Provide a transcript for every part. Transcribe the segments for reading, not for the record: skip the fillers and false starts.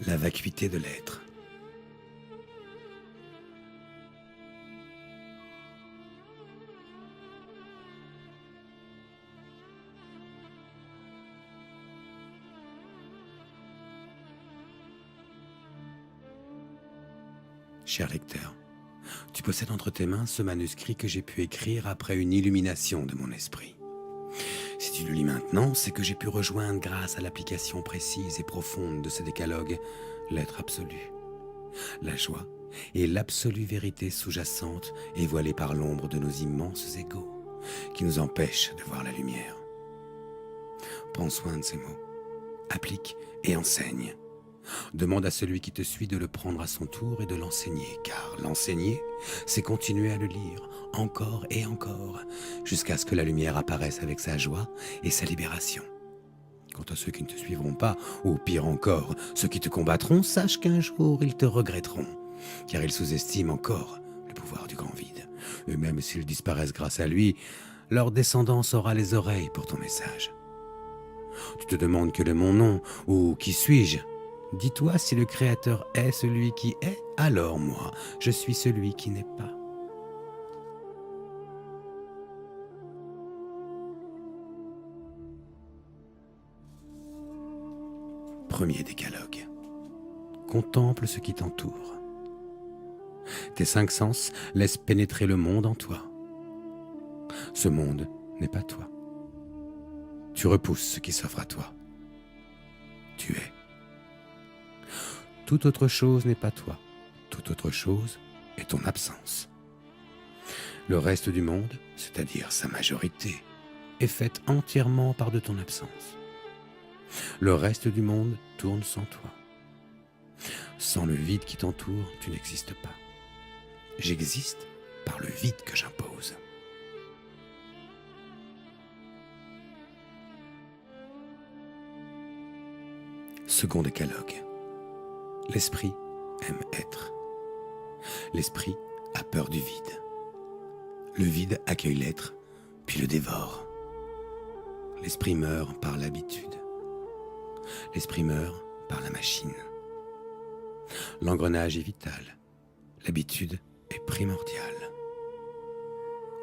La vacuité de l'être. Cher lecteur, tu possèdes entre tes mains ce manuscrit que j'ai pu écrire après une illumination de mon esprit. Si tu le lis maintenant, c'est que j'ai pu rejoindre grâce à l'application précise et profonde de ce décalogue l'être absolu, la joie et l'absolue vérité sous-jacente et voilée par l'ombre de nos immenses égaux qui nous empêchent de voir la lumière. Prends soin de ces mots, applique et enseigne. Demande à celui qui te suit de le prendre à son tour et de l'enseigner, car l'enseigner, c'est continuer à le lire, encore et encore, jusqu'à ce que la lumière apparaisse avec sa joie et sa libération. Quant à ceux qui ne te suivront pas, ou pire encore, ceux qui te combattront, sache qu'un jour ils te regretteront, car ils sous-estiment encore le pouvoir du grand vide. Et même s'ils disparaissent grâce à lui, leur descendance aura les oreilles pour ton message. Tu te demandes quel est mon nom, ou qui suis-je ? Dis-toi, si le Créateur est celui qui est, alors moi, je suis celui qui n'est pas. Premier décalogue. Contemple ce qui t'entoure. Tes 5 sens laissent pénétrer le monde en toi. Ce monde n'est pas toi. Tu repousses ce qui s'offre à toi. Tu es. Toute autre chose n'est pas toi. Toute autre chose est ton absence. Le reste du monde, c'est-à-dire sa majorité, est fait entièrement par de ton absence. Le reste du monde tourne sans toi. Sans le vide qui t'entoure, tu n'existes pas. J'existe par le vide que j'impose. Second décalogue. L'esprit aime être. L'esprit a peur du vide. Le vide accueille l'être, puis le dévore. L'esprit meurt par l'habitude. L'esprit meurt par la machine. L'engrenage est vital. L'habitude est primordiale.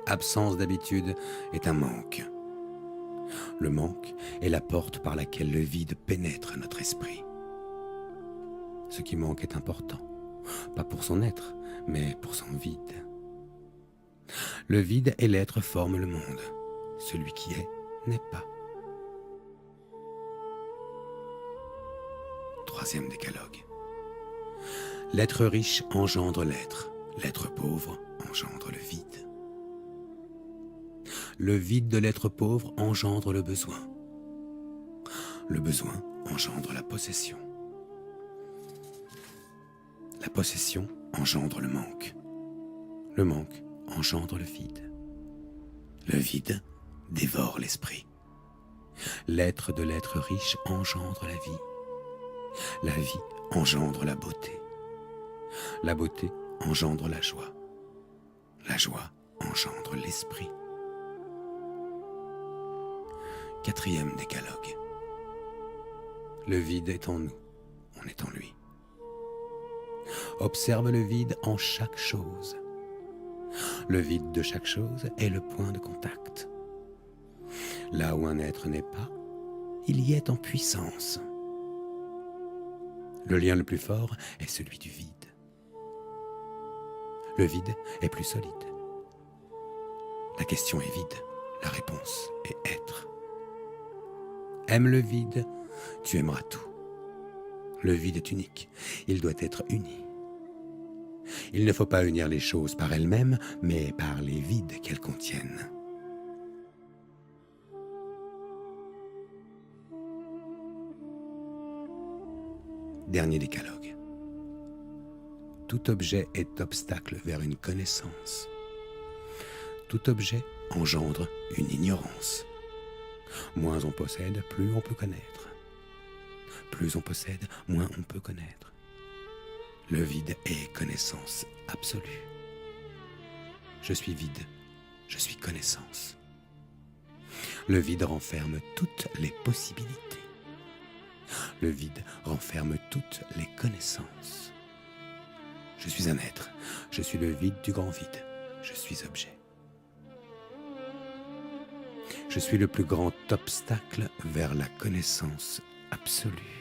Absence d'habitude est un manque. Le manque est la porte par laquelle le vide pénètre notre esprit. Ce qui manque est important, pas pour son être, mais pour son vide. Le vide et l'être forment le monde. Celui qui est n'est pas. Troisième décalogue. L'être riche engendre l'être. L'être pauvre engendre le vide. Le vide de l'être pauvre engendre le besoin. Le besoin engendre la possession. La possession engendre le manque. Le manque engendre le vide. Le vide dévore l'esprit. L'être de l'être riche engendre la vie. La vie engendre la beauté. La beauté engendre la joie. La joie engendre l'esprit. Quatrième décalogue. Le vide est en nous, on est en lui. Observe le vide en chaque chose. Le vide de chaque chose est le point de contact. Là où un être n'est pas, il y est en puissance. Le lien le plus fort est celui du vide. Le vide est plus solide. La question est vide, la réponse est être. Aime le vide, tu aimeras tout. Le vide est unique, il doit être uni. Il ne faut pas unir les choses par elles-mêmes, mais par les vides qu'elles contiennent. Dernier décalogue. Tout objet est obstacle vers une connaissance. Tout objet engendre une ignorance. Moins on possède, plus on peut connaître. Plus on possède, moins on peut connaître. Le vide est connaissance absolue. Je suis vide, je suis connaissance. Le vide renferme toutes les possibilités. Le vide renferme toutes les connaissances. Je suis un être, je suis le vide du grand vide, je suis objet. Je suis le plus grand obstacle vers la connaissance absolue.